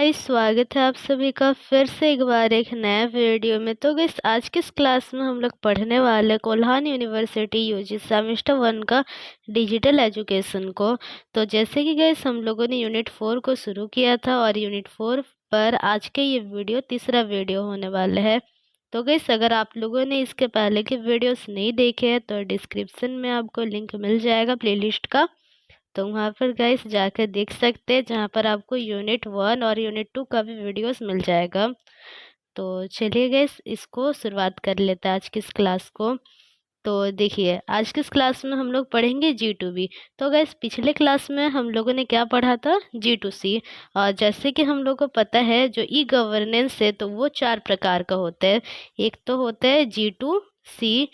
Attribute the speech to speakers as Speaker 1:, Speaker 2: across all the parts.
Speaker 1: Guys, स्वागत है आप सभी का फिर से एक बार एक नया वीडियो में। तो गाइस, आज की इस क्लास में हम लोग पढ़ने वाले कोल्हान यूनिवर्सिटी यूजी सेमेस्टर 1 का डिजिटल एजुकेशन को। तो जैसे कि गाइस, हम लोगों ने यूनिट 4 को शुरू किया था और यूनिट 4 पर आज के ये वीडियो तीसरा वीडियो होने वाला है। तो गाइस, अगर आप लोगों ने इसके पहले के वीडियोस नहीं देखे हैं तो डिस्क्रिप्शन में आपको लिंक मिल जाएगा प्लेलिस्ट का। तो वहाँ पर गाइस जाकर देख सकते हैं, जहाँ पर आपको यूनिट 1 और यूनिट 2 का भी वीडियोस मिल जाएगा। तो चलिए गाइस, इसको शुरुआत कर लेते हैं आज की इस क्लास को। तो देखिए, आज की इस क्लास में हम लोग पढ़ेंगे G2B। तो गाइस, पिछले क्लास में हम लोगों ने क्या पढ़ा था? G2C। और जैसे कि हम लोग को पता है, जो ई गवर्नेंस है तो वो 4 प्रकार का होता है। एक तो होता है G2C,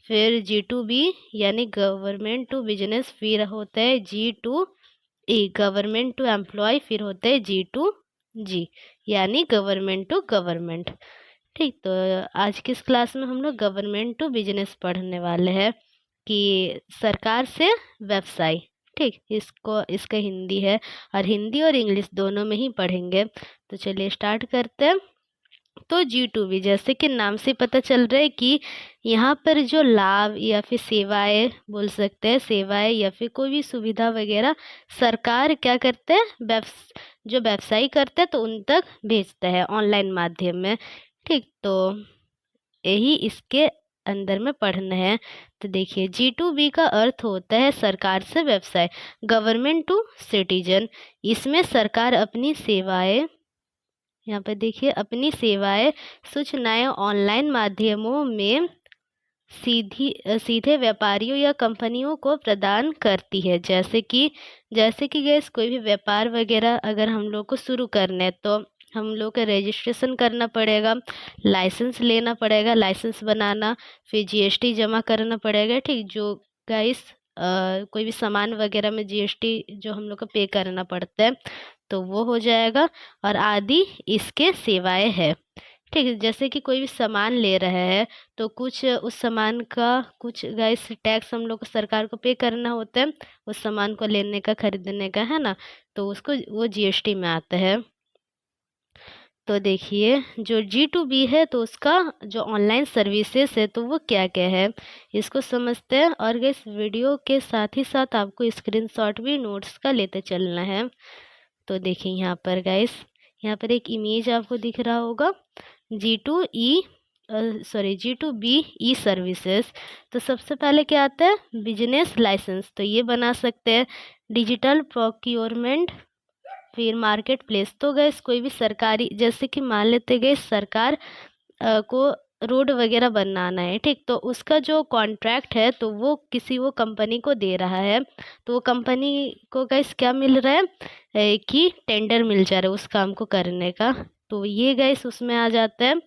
Speaker 1: फिर G2B यानी गवर्नमेंट टू बिजनेस, फिर होता है G2E गवर्नमेंट टू एम्प्लॉय, फिर होता है G2G यानी गवर्नमेंट टू गवर्नमेंट। ठीक, तो आज की इस क्लास में हम लोग गवर्नमेंट टू बिजनेस पढ़ने वाले हैं कि सरकार से व्यवसाय। ठीक, इसका हिंदी है और हिंदी और इंग्लिश दोनों में ही पढ़ेंगे। तो चलिए स्टार्ट करते हैं। तो G2B, जैसे कि नाम से पता चल रहा है कि यहाँ पर जो लाभ या फिर सेवाएं बोल सकते हैं, सेवाएं या फिर कोई भी सुविधा वगैरह सरकार क्या करते हैं, जो व्यवसायी करते हैं तो उन तक भेजता है ऑनलाइन माध्यम में। ठीक, तो यही इसके अंदर में पढ़ना है। तो देखिए, G2B का अर्थ होता है सरकार से व्यवसाय, गवर्नमेंट टू सिटीजन। इसमें सरकार अपनी सेवाएं, यहाँ पर देखिए, अपनी सेवाएं सूचनाएं ऑनलाइन माध्यमों में सीधे व्यापारियों या कंपनियों को प्रदान करती है। जैसे कि गैस, कोई भी व्यापार वगैरह अगर हम लोग को शुरू करना है तो हम लोग का रजिस्ट्रेशन करना पड़ेगा, लाइसेंस लेना पड़ेगा, लाइसेंस बनाना, फिर जीएसटी जमा करना पड़ेगा। ठीक, जो गाइस कोई भी सामान वगैरह में जीएसटी जो हम लोग को पे करना पड़ता है तो वो हो जाएगा। और आदि इसके सेवाएं है। ठीक है, जैसे कि कोई भी सामान ले रहा है तो कुछ उस सामान का कुछ गाइस टैक्स हम लोग को सरकार को पे करना होता है, उस सामान को लेने का, खरीदने का, है ना। तो उसको वो जीएसटी में आता है। तो देखिए, जो G2B है तो उसका जो ऑनलाइन सर्विसेज है तो वो क्या क्या है, इसको समझते हैं। और गाइस, वीडियो के साथ ही साथ आपको स्क्रीनशॉट भी नोट्स का लेते चलना है। तो देखिए, यहाँ पर गाइस, यहाँ पर एक इमेज आपको दिख रहा होगा, G2B ई सर्विसेज। तो सबसे पहले क्या आता है, बिजनेस लाइसेंस, तो ये बना सकते हैं। डिजिटल प्रोक्योरमेंट, फिर मार्केट प्लेस। तो गैस, कोई भी सरकारी, जैसे कि मान लेते गए सरकार को रोड वगैरह बनाना है, ठीक, तो उसका जो कॉन्ट्रैक्ट है तो वो कंपनी को दे रहा है। तो वो कंपनी को गैस क्या मिल रहा है, कि टेंडर मिल जा रहा है उस काम को करने का। तो ये गैस उसमें आ जाता है।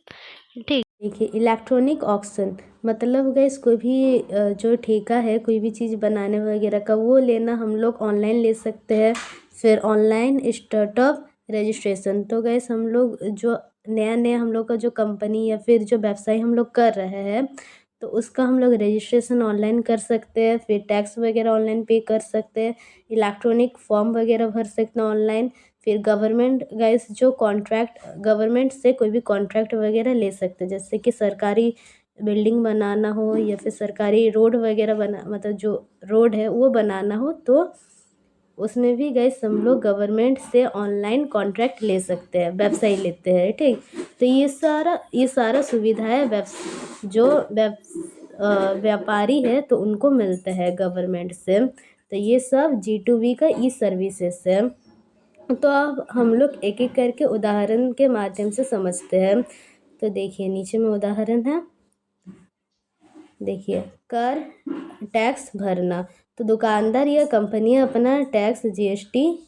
Speaker 1: ठीक, देखिए, इलेक्ट्रॉनिक ऑक्शन मतलब गैस कोई भी जो ठेका है कोई भी चीज़ बनाने वगैरह का, वो लेना हम लोग ऑनलाइन ले सकते हैं। फिर ऑनलाइन स्टार्टअप रजिस्ट्रेशन, तो गैस हम लोग जो नया नया हम लोग का जो कंपनी या फिर जो व्यवसाय हम लोग कर रहे हैं तो उसका हम लोग रजिस्ट्रेशन ऑनलाइन कर सकते हैं। फिर टैक्स वगैरह ऑनलाइन पे कर सकते हैं, इलेक्ट्रॉनिक फॉर्म वगैरह भर सकते हैं ऑनलाइन। फिर गवर्नमेंट गाइस, जो कॉन्ट्रैक्ट गवर्नमेंट से कोई भी कॉन्ट्रैक्ट वगैरह ले सकते हैं, जैसे कि सरकारी बिल्डिंग बनाना हो या फिर सरकारी रोड वगैरह मतलब जो रोड है वो बनाना हो तो उसमें भी गाइस हम लोग गवर्नमेंट से ऑनलाइन कॉन्ट्रैक्ट ले सकते हैं, वेबसाइट लेते हैं। ठीक, तो ये सारा सुविधाएं जो व्यापारी है तो उनको मिलता है गवर्नमेंट से। तो ये सब G2B का ई सर्विसेज है। तो अब हम लोग एक एक करके उदाहरण के माध्यम से समझते हैं। तो देखिए, नीचे में उदाहरण है। देखिए, कर टैक्स भरना, तो दुकानदार या कंपनियां अपना टैक्स जीएसटी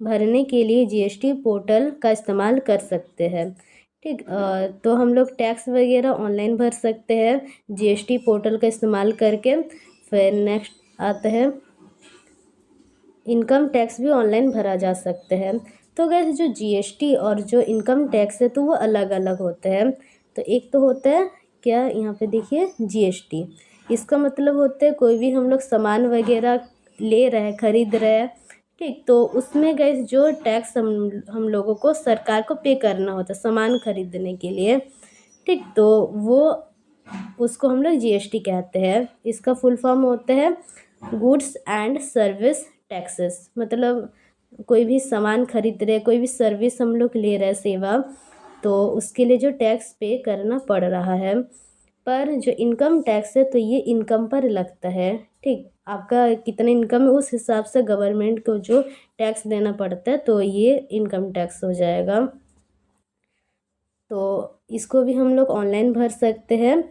Speaker 1: भरने के लिए जीएसटी पोर्टल का इस्तेमाल कर सकते हैं। ठीक, तो हम लोग टैक्स वगैरह ऑनलाइन भर सकते हैं जीएसटी पोर्टल का इस्तेमाल करके। फिर नेक्स्ट आता है, इनकम टैक्स भी ऑनलाइन भरा जा सकते हैं। तो गैस, जो जीएसटी और जो इनकम टैक्स है तो वो अलग अलग होते हैं। तो एक तो होता है क्या, यहाँ पे देखिए, जीएसटी, इसका मतलब होता है कोई भी हम लोग सामान वगैरह ले रहे हैं, खरीद रहे हैं, ठीक। तो उसमें गैस जो टैक्स हम लोगों को सरकार को पे करना होता है सामान खरीदने के लिए, ठीक। तो वो उसको हम लोग जीएसटी कहते हैं। इसका फुल फॉर्म होता है गुड्स एंड सर्विस टैक्सेस। मतलब कोई भी सामान खरीद रहे, कोई भी सर्विस हम लोग ले रहे सेवा, तो उसके लिए जो टैक्स पे करना पड़ रहा है। पर जो इनकम टैक्स है तो ये इनकम पर लगता है, ठीक। आपका कितना इनकम है उस हिसाब से गवर्नमेंट को जो टैक्स देना पड़ता है, तो ये इनकम टैक्स हो जाएगा। तो इसको भी हम लोग ऑनलाइन भर सकते हैं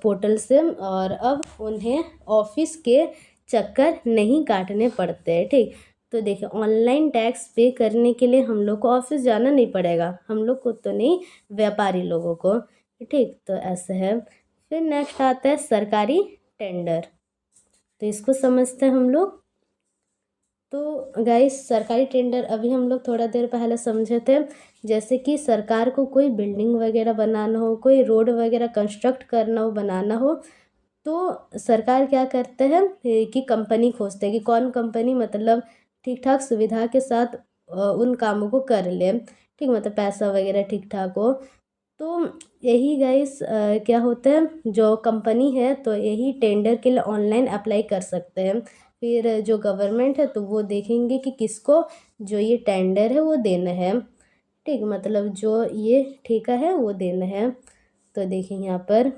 Speaker 1: पोर्टल से। और अब उन्हें ऑफिस के चक्कर नहीं काटने पड़ते हैं, ठीक। तो देखिए ऑनलाइन टैक्स पे करने के लिए हम लोग को ऑफिस जाना नहीं पड़ेगा, हम लोग को तो नहीं, व्यापारी लोगों को, ठीक। तो ऐसा है। फिर नेक्स्ट आता है सरकारी टेंडर। तो इसको समझते हैं हम लोग। तो गाइस सरकारी टेंडर अभी हम लोग थोड़ा देर पहले समझे थे। जैसे कि सरकार को कोई बिल्डिंग वगैरह बनाना हो, कोई रोड वगैरह कंस्ट्रक्ट करना हो, बनाना हो, तो सरकार क्या करते हैं कि कंपनी खोजते हैं कि कौन कंपनी मतलब ठीक ठाक सुविधा के साथ उन कामों को कर ले, ठीक। मतलब पैसा वगैरह ठीक ठाक हो। तो यही गाइस क्या होता है, जो कंपनी है तो यही टेंडर के लिए ऑनलाइन अप्लाई कर सकते हैं। फिर जो गवर्नमेंट है तो वो देखेंगे कि किसको जो ये टेंडर है वो देना है, ठीक। मतलब जो ये ठेका है वो देना है। तो देखिए यहाँ पर,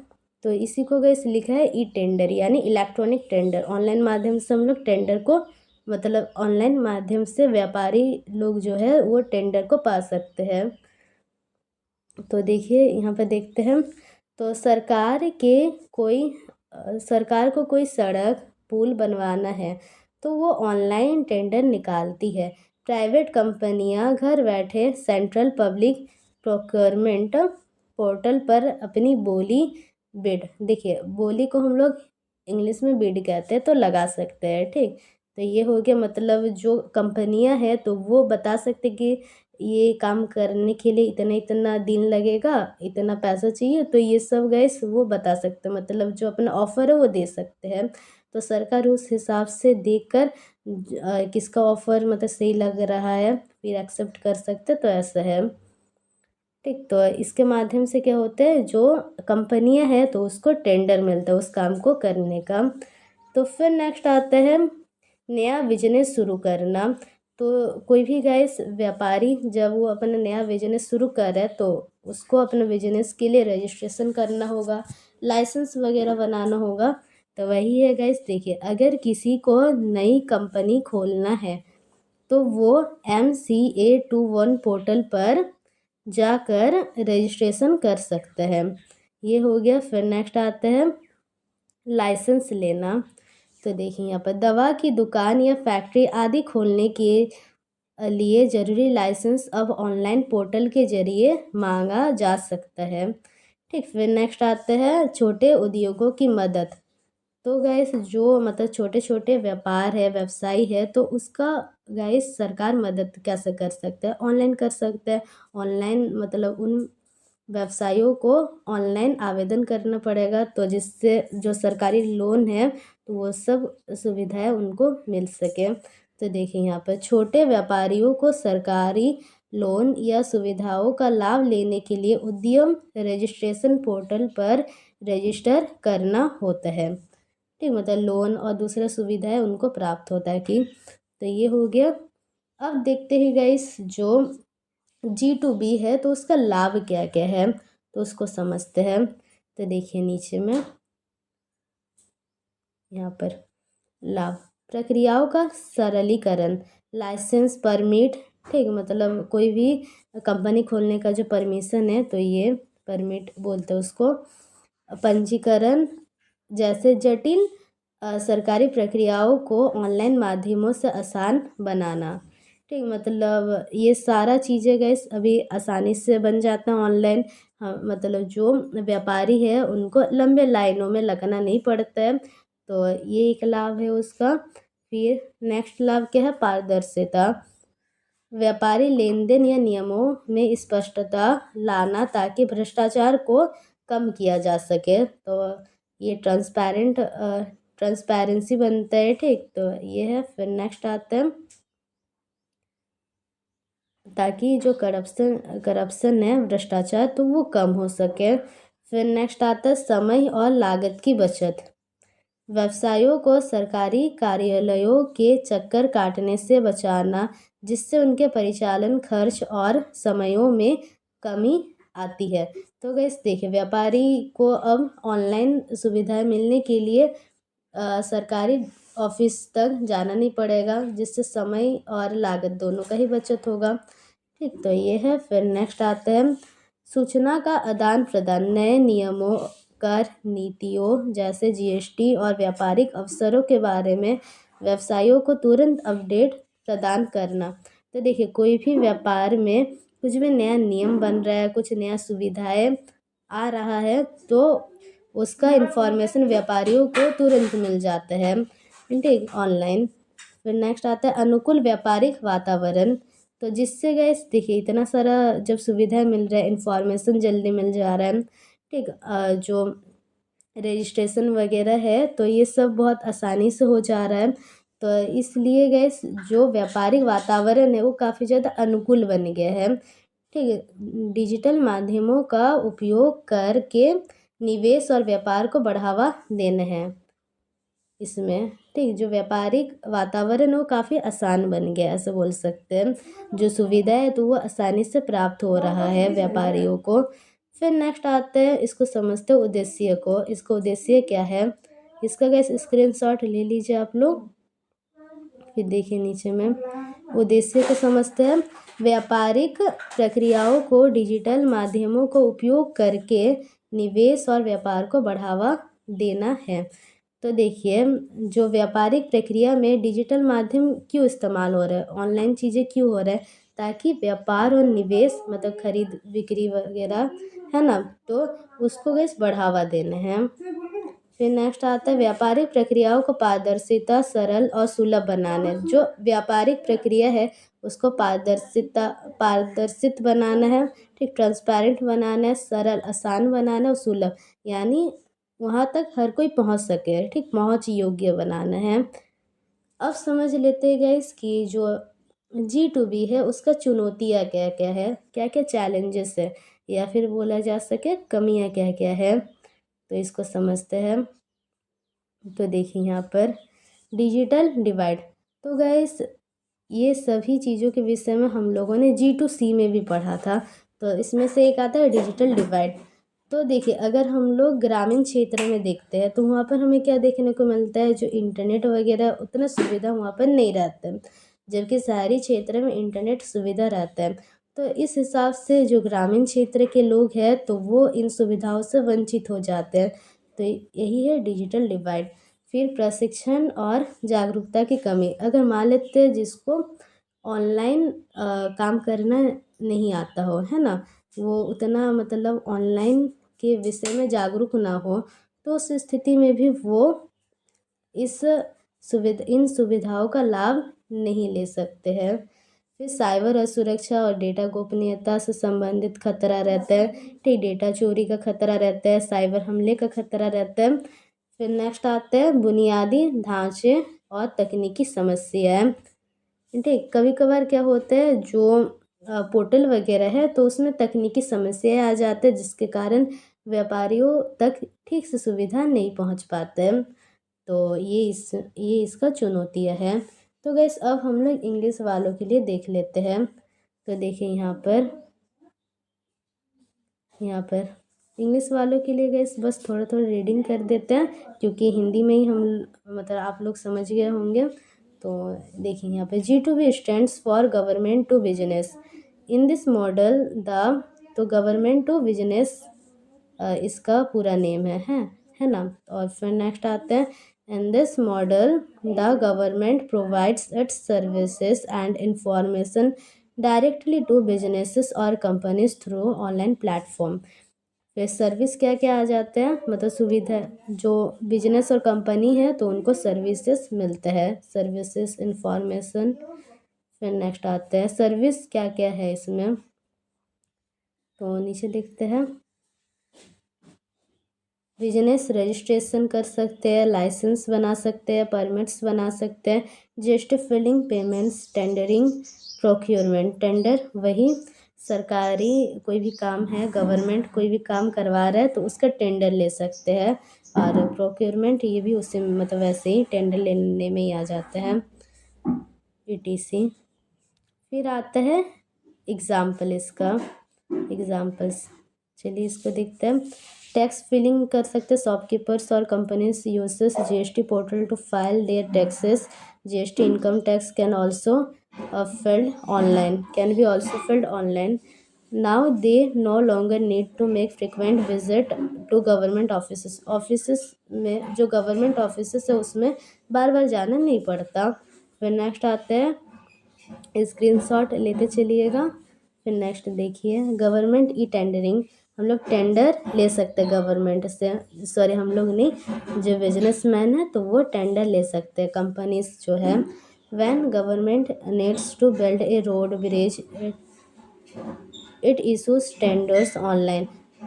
Speaker 1: तो इसी को गाइस लिखा है ई टेंडर, यानी इलेक्ट्रॉनिक टेंडर। ऑनलाइन माध्यम से हम लोग टेंडर को, मतलब ऑनलाइन माध्यम से व्यापारी लोग जो है वो टेंडर को पा सकते हैं। तो देखिए यहाँ पर देखते हैं। तो सरकार को कोई सड़क पुल बनवाना है तो वो ऑनलाइन टेंडर निकालती है। प्राइवेट कंपनियां घर बैठे सेंट्रल पब्लिक प्रोक्योरमेंट पोर्टल पर अपनी बोली बिड, देखिए बोली को हम लोग इंग्लिश में बिड कहते हैं, तो लगा सकते हैं, ठीक। तो ये हो गया, मतलब जो कंपनियां हैं तो वो बता सकते कि ये काम करने के लिए इतना इतना दिन लगेगा, इतना पैसा चाहिए, तो ये सब गैस वो बता सकते हैं, मतलब जो अपना ऑफ़र है वो दे सकते हैं। तो सरकार उस हिसाब से देखकर किसका ऑफ़र मतलब सही लग रहा है फिर एक्सेप्ट कर सकते, तो ऐसा है, ठीक। तो इसके माध्यम से क्या होता है, जो कंपनियां हैं तो उसको टेंडर मिलता है उस काम को करने का। तो फिर नेक्स्ट आता है नया बिजनेस शुरू करना। तो कोई भी गाइस व्यापारी जब वो अपना नया बिजनेस शुरू करे तो उसको अपने बिजनेस के लिए रजिस्ट्रेशन करना होगा, लाइसेंस वगैरह बनाना होगा। तो वही है गाइस, देखिए अगर किसी को नई कंपनी खोलना है तो वो MCA21 पोर्टल पर जाकर रजिस्ट्रेशन कर सकते हैं। ये हो गया। फिर नेक्स्ट आता है लाइसेंस लेना। तो देखिए यहाँ पर दवा की दुकान या फैक्ट्री आदि खोलने के लिए ज़रूरी लाइसेंस अब ऑनलाइन पोर्टल के जरिए मांगा जा सकता है, ठीक। फिर नेक्स्ट आते हैं छोटे उद्योगों की मदद। तो गैस जो मतलब छोटे छोटे व्यापार है, व्यवसाय है, तो उसका गैस सरकार मदद कैसे कर सकते हैं, ऑनलाइन कर सकते हैं। ऑनलाइन मतलब उन व्यवसायों को ऑनलाइन आवेदन करना पड़ेगा, तो जिससे जो सरकारी लोन है तो वो सब सुविधाएं उनको मिल सके। तो देखिए यहाँ पर छोटे व्यापारियों को सरकारी लोन या सुविधाओं का लाभ लेने के लिए उद्यम रजिस्ट्रेशन पोर्टल पर रजिस्टर करना होता है, ठीक। मतलब लोन और दूसरे सुविधाएं उनको प्राप्त होता है कि, तो ये हो गया। अब देखते हैं गाइस जो G2B है तो उसका लाभ क्या क्या है, तो उसको समझते हैं। तो देखिए नीचे में यहाँ पर लाभ, प्रक्रियाओं का सरलीकरण, लाइसेंस परमिट, ठीक। मतलब कोई भी कंपनी खोलने का जो परमिशन है तो ये परमिट बोलते हैं उसको। पंजीकरण जैसे जटिल सरकारी प्रक्रियाओं को ऑनलाइन माध्यमों से आसान बनाना, ठीक। मतलब ये सारा चीज़ें गैस अभी आसानी से बन जाता है ऑनलाइन। हाँ, मतलब जो व्यापारी है उनको लंबे लाइनों में लगना नहीं पड़ता है, तो ये एक लाभ है उसका। फिर नेक्स्ट लाभ क्या है, पारदर्शिता, व्यापारी लेन देन या नियमों में स्पष्टता लाना ताकि भ्रष्टाचार को कम किया जा सके। तो ये ट्रांसपेरेंसी बनता है, ठीक। तो ये है। फिर नेक्स्ट आता है ताकि जो करप्शन है, भ्रष्टाचार, तो वो कम हो सके। फिर नेक्स्ट आता है समय और लागत की बचत। व्यवसायों को सरकारी कार्यालयों के चक्कर काटने से बचाना, जिससे उनके परिचालन खर्च और समयों में कमी आती है। तो गाइस देखिए, व्यापारी को अब ऑनलाइन सुविधाएं मिलने के लिए सरकारी ऑफिस तक जाना नहीं पड़ेगा, जिससे समय और लागत दोनों का ही बचत होगा। ठीक, तो ये है। फिर नेक्स्ट आते हैं सूचना का आदान प्रदान। नए नियमों, कर नीतियों जैसे जीएसटी और व्यापारिक अवसरों के बारे में व्यवसायों को तुरंत अपडेट प्रदान करना। तो देखिए, कोई भी व्यापार में कुछ भी नया नियम बन रहा है, कुछ नया सुविधाएं आ रहा है, तो उसका इन्फॉर्मेशन व्यापारियों को तुरंत मिल जाता है, ठीक, ऑनलाइन। फिर नेक्स्ट आता है अनुकूल व्यापारिक वातावरण। तो जिससे गैस देखिए, इतना सारा जब सुविधाएं मिल रहा है, इन्फॉर्मेशन जल्दी मिल जा रहा है, ठीक, जो रजिस्ट्रेशन वगैरह है, तो ये सब बहुत आसानी से हो जा रहा है। तो इसलिए गैस जो व्यापारिक वातावरण है वो काफ़ी ज़्यादा अनुकूल बन गया है। ठीक है, डिजिटल माध्यमों का उपयोग करके निवेश और व्यापार को बढ़ावा देना है इसमें। ठीक, जो व्यापारिक वातावरण है वो काफ़ी आसान बन गया, ऐसे बोल सकते हैं। जो सुविधा है तो वो आसानी से प्राप्त हो रहा है व्यापारियों को। फिर नेक्स्ट आते हैं, इसको समझते हैं उद्देश्य को। इसका उद्देश्य क्या है, इसका गैस स्क्रीनशॉट ले लीजिए आप लोग। फिर देखिए नीचे में उद्देश्य को समझते हैं। व्यापारिक प्रक्रियाओं को डिजिटल माध्यमों को उपयोग करके निवेश और व्यापार को बढ़ावा देना है। तो देखिए, जो व्यापारिक प्रक्रिया में डिजिटल माध्यम क्यों इस्तेमाल हो रहा है, ऑनलाइन चीज़ें क्यों हो रहा है, ताकि व्यापार और निवेश मतलब खरीद बिक्री वगैरह है ना, तो उसको गैस बढ़ावा देना है। फिर नेक्स्ट आता है व्यापारिक प्रक्रियाओं को पारदर्शिता, सरल और सुलभ बनाना है। जो व्यापारिक प्रक्रिया है उसको पारदर्शित बनाना है, ठीक, ट्रांसपेरेंट बनाना है, सरल आसान बनाना है और सुलभ, यानी वहाँ तक हर कोई पहुँच सके, ठीक, पहुँच योग्य बनाना है। अब समझ लेते हैं गाइस कि जो G2B है उसका चुनौतियाँ क्या क्या है, क्या क्या चैलेंजेस है, या फिर बोला जा सके कमियाँ क्या क्या है। तो इसको समझते हैं। तो देखिए यहाँ पर डिजिटल डिवाइड। तो गाइस ये सभी चीज़ों के विषय में हम लोगों ने G2C में भी पढ़ा था। तो इसमें से एक आता है डिजिटल डिवाइड। तो देखिए, अगर हम लोग ग्रामीण क्षेत्र में देखते हैं तो वहाँ पर हमें क्या देखने को मिलता है, जो इंटरनेट वगैरह उतना सुविधा वहाँ पर नहीं रहता है, जबकि शहरी क्षेत्र में इंटरनेट सुविधा रहता है। तो इस हिसाब से जो ग्रामीण क्षेत्र के लोग हैं तो वो इन सुविधाओं से वंचित हो जाते हैं। तो यही है डिजिटल डिवाइड। फिर प्रशिक्षण और जागरूकता की कमी। अगर मान लेते हैं जिसको ऑनलाइन काम करना नहीं आता हो, है ना, वो उतना मतलब ऑनलाइन के विषय में जागरूक ना हो, तो उस स्थिति में भी वो इन सुविधाओं का लाभ नहीं ले सकते हैं। फिर साइबर असुरक्षा और डेटा गोपनीयता से संबंधित खतरा रहता है, ठीक, डेटा चोरी का खतरा रहता है, साइबर हमले का खतरा रहता है। फिर नेक्स्ट आते हैं बुनियादी ढांचे और तकनीकी समस्याएं। ठीक, कभी कभार क्या होता है, जो पोर्टल वगैरह है तो उसमें तकनीकी समस्याएं आ जाते हैं, जिसके कारण व्यापारियों तक ठीक से सुविधा नहीं पहुंच पाते हैं। तो ये इसका चुनौतियाँ है। तो गैस अब हम लोग इंग्लिश वालों के लिए देख लेते हैं। तो देखिए यहाँ पर इंग्लिश वालों के लिए गैस बस थोड़ा थोड़ा रीडिंग कर देते हैं, क्योंकि हिंदी में ही हम मतलब आप लोग समझ गए होंगे। तो देखिए यहाँ पे G2B stands for government to business. In this model the तो गवर्नमेंट टू बिजनेस इसका पूरा नेम है ना। और फिर नेक्स्ट आते हैं in this model the government provides its services and information directly to businesses और कंपनीज थ्रू ऑनलाइन प्लेटफॉर्म। फिर सर्विस क्या क्या आ जाते हैं, मतलब सुविधा, जो बिजनेस और कंपनी है तो उनको सर्विसेज मिलते हैं, सर्विसेज इंफॉर्मेशन। फिर नेक्स्ट आते हैं सर्विस क्या क्या है इसमें, तो नीचे देखते हैं। बिजनेस रजिस्ट्रेशन कर सकते हैं, लाइसेंस बना सकते हैं, परमिट्स बना सकते हैं, GST filing, payments, tendering, procurement, tender वही सरकारी कोई भी काम है, गवर्नमेंट कोई भी काम करवा रहा है तो उसका टेंडर ले सकते हैं। और प्रोक्योरमेंट ये भी उससे मतलब वैसे ही टेंडर लेने में ही आ जाता है, ETC। फिर आता है एग्जाम्पल इसका, एग्जाम्पल्स चलिए इसको देखते हैं। टैक्स फिलिंग कर सकते हैं शॉपकीपर्स और companies uses GST portal to file their taxes. GST income tax can also filled online, can be also filled online. Now they no longer need to make frequent visit to government office. Office में जो government office है उसमें बार बार जाना नहीं पड़ता। फिर next आते हैं, स्क्रीनशॉट लेते चलिएगा। फिर नेक्स्ट देखिए गवर्नमेंट ई टेंडरिंग, हम लोग टेंडर ले सकते हैं गवर्नमेंट से, सॉरी हम लोग नहीं, जो बिजनेसमैन है तो वो टेंडर ले सकते हैं, कंपनीज जो है। When government needs to build a road bridge it issues tenders online.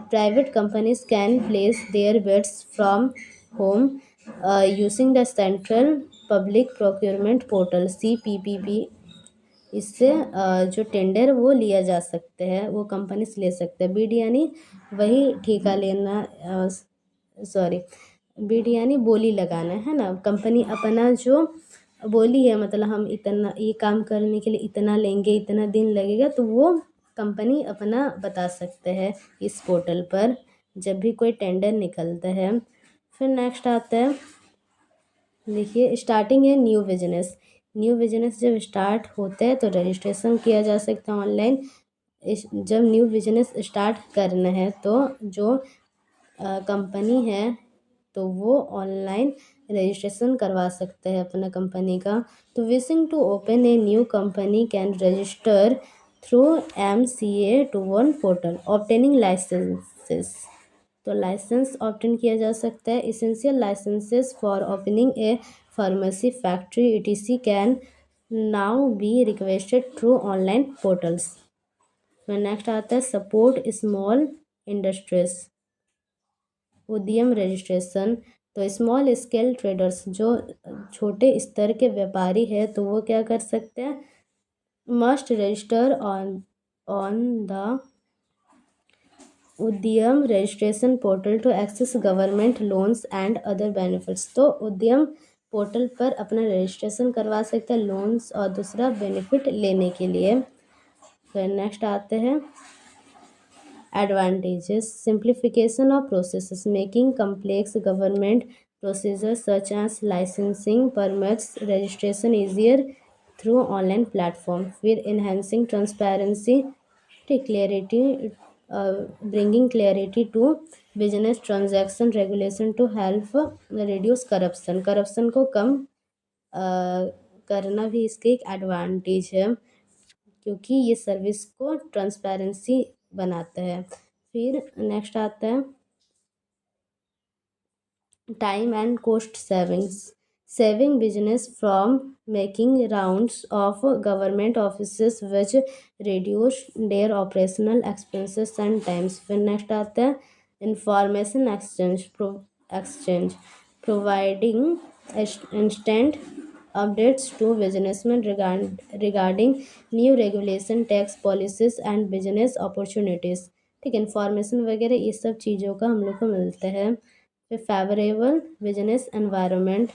Speaker 1: Private companies can place their bids from home using the Central Public Procurement Portal CPPP। इससे जो टेंडर वो लिया जा सकते हैं, वो कंपनी से ले सकते हैं। बीड यानी वही ठेका लेना, सॉरी बीड यानी बोली लगाना है ना। कंपनी अपना जो बोली है, मतलब हम इतना ये काम करने के लिए इतना लेंगे, इतना दिन लगेगा, तो वो कंपनी अपना बता सकते हैं इस पोर्टल पर जब भी कोई टेंडर निकलता है। फिर नेक्स्ट आता है, देखिए स्टार्टिंग है न्यू बिजनेस। न्यू बिजनेस जब स्टार्ट होता है तो रजिस्ट्रेशन किया जा सकता है ऑनलाइन। जब न्यू बिजनेस स्टार्ट करना है तो जो कंपनी है तो वो ऑनलाइन रजिस्ट्रेशन करवा सकते हैं अपना कंपनी का। तो wishing to open a new company can register through MCA21 portal obtaining licenses. तो लाइसेंस ऑब्टेन किया जा सकता है। Essential licenses for opening a pharmacy factory ETC can now be requested through online portals. फिर next आता है support small industries, Udyam registration. तो small scale traders जो छोटे स्तर के व्यापारी है तो वो क्या कर सकते हैं, must register on the Udyam registration portal to access government loans and other benefits. तो उद्यम पोर्टल पर अपना रजिस्ट्रेशन करवा सकते हैं लोन्स और दूसरा बेनिफिट लेने के लिए। फिर नेक्स्ट आते हैं advantages, simplification of processes, making complex government procedures such as licensing permits registration easier through online platform. फिर enhancing transparency, clarity, bringing clarity to business transaction regulation to help reduce corruption। Corruption को कम करना भी इसके एक advantage है क्योंकि ये service को ट्रांसपेरेंसी बनाता है। फिर नेक्स्ट आता है time and cost savings, saving business from making rounds of government offices which reduce their operational expenses and times। फिर नेक्स्ट आता है information exchange, providing instant updates to businessmen regarding new regulation, tax policies and business opportunities। ठीक है, information वगैरह ये सब चीज़ों का हम लोग को मिलता है। फिर फेवरेबल बिजनेस एनवायरनमेंट,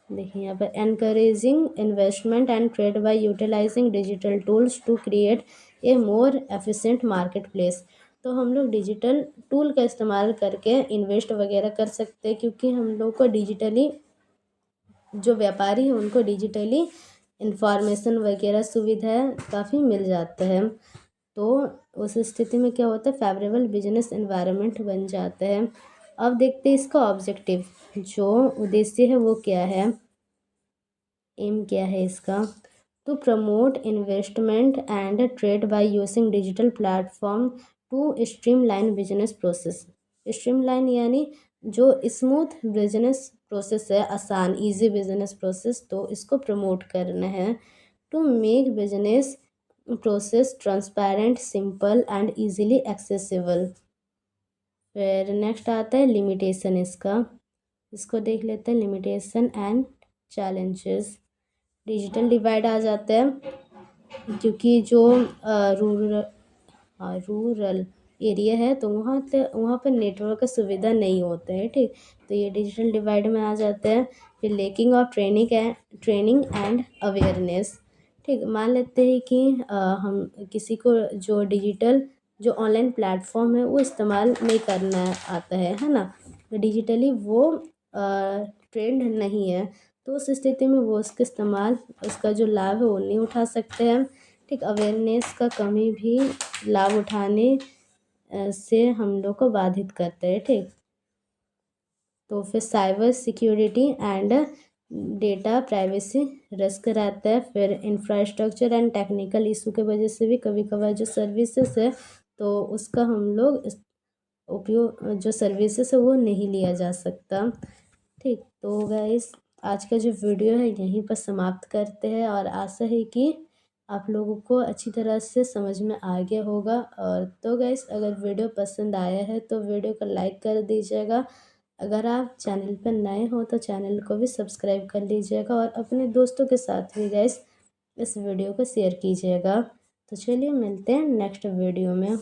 Speaker 1: देखिए यहाँ पर encouraging investment and trade by utilising digital tools to create a more efficient market place. तो हम लोग डिजिटल टूल का इस्तेमाल करके इन्वेस्ट वगैरह कर सकते हैं क्योंकि हम लोग को डिजिटली, जो व्यापारी हैं उनको डिजिटली इंफॉर्मेशन वगैरह सुविधा काफ़ी मिल जाता है। तो उस स्थिति में क्या होता है, फेवरेबल बिजनेस एनवायरनमेंट बन जाता है। अब देखते हैं इसका ऑब्जेक्टिव, जो उद्देश्य है वो क्या है, एम क्या है इसका। To promote investment and trade by using digital platform to streamline business process. Streamline यानी जो स्मूथ बिजनेस प्रोसेस है, आसान इजी बिजनेस प्रोसेस, तो इसको प्रमोट करना है। To make business process transparent, simple and easily accessible. फिर नेक्स्ट आता है लिमिटेशन इसको देख लेते हैं, limitation and challenges. Digital divide आ जाता है, क्योंकि जो रूरल रूरल एरिया है तो वहाँ पर नेटवर्क का सुविधा नहीं होता है, ठीक। तो ये डिजिटल डिवाइड में आ जाते हैं। फिर lacking of training and awareness, ठीक। मान लेते हैं कि हम किसी को जो ऑनलाइन प्लेटफॉर्म है वो इस्तेमाल नहीं करना आता है ना, तो डिजिटली वो ट्रेंड नहीं है, तो उस स्थिति में वो उसका जो लाभ है वो नहीं उठा सकते हैं, ठीक। अवेयरनेस का कमी भी लाभ उठाने से हम लोग को बाधित करते हैं, ठीक। तो फिर cyber security and data privacy risk रहता है। फिर इंफ्रास्ट्रक्चर एंड टेक्निकल इशू के वजह से भी कभी कभार जो सर्विसेज है तो उसका हम लोग उपयोग जो सर्विसेज है वो नहीं लिया जा सकता, ठीक। तो गाइस आज का जो वीडियो है यहीं पर समाप्त करते हैं, और आशा है कि आप लोगों को अच्छी तरह से समझ में आ गया होगा। और तो गाइस अगर वीडियो पसंद आया है तो वीडियो को लाइक कर दीजिएगा। अगर आप चैनल पर नए हो तो चैनल को भी सब्सक्राइब कर लीजिएगा, और अपने दोस्तों के साथ भी गाइस इस वीडियो को शेयर कीजिएगा। तो चलिए मिलते हैं नेक्स्ट वीडियो में।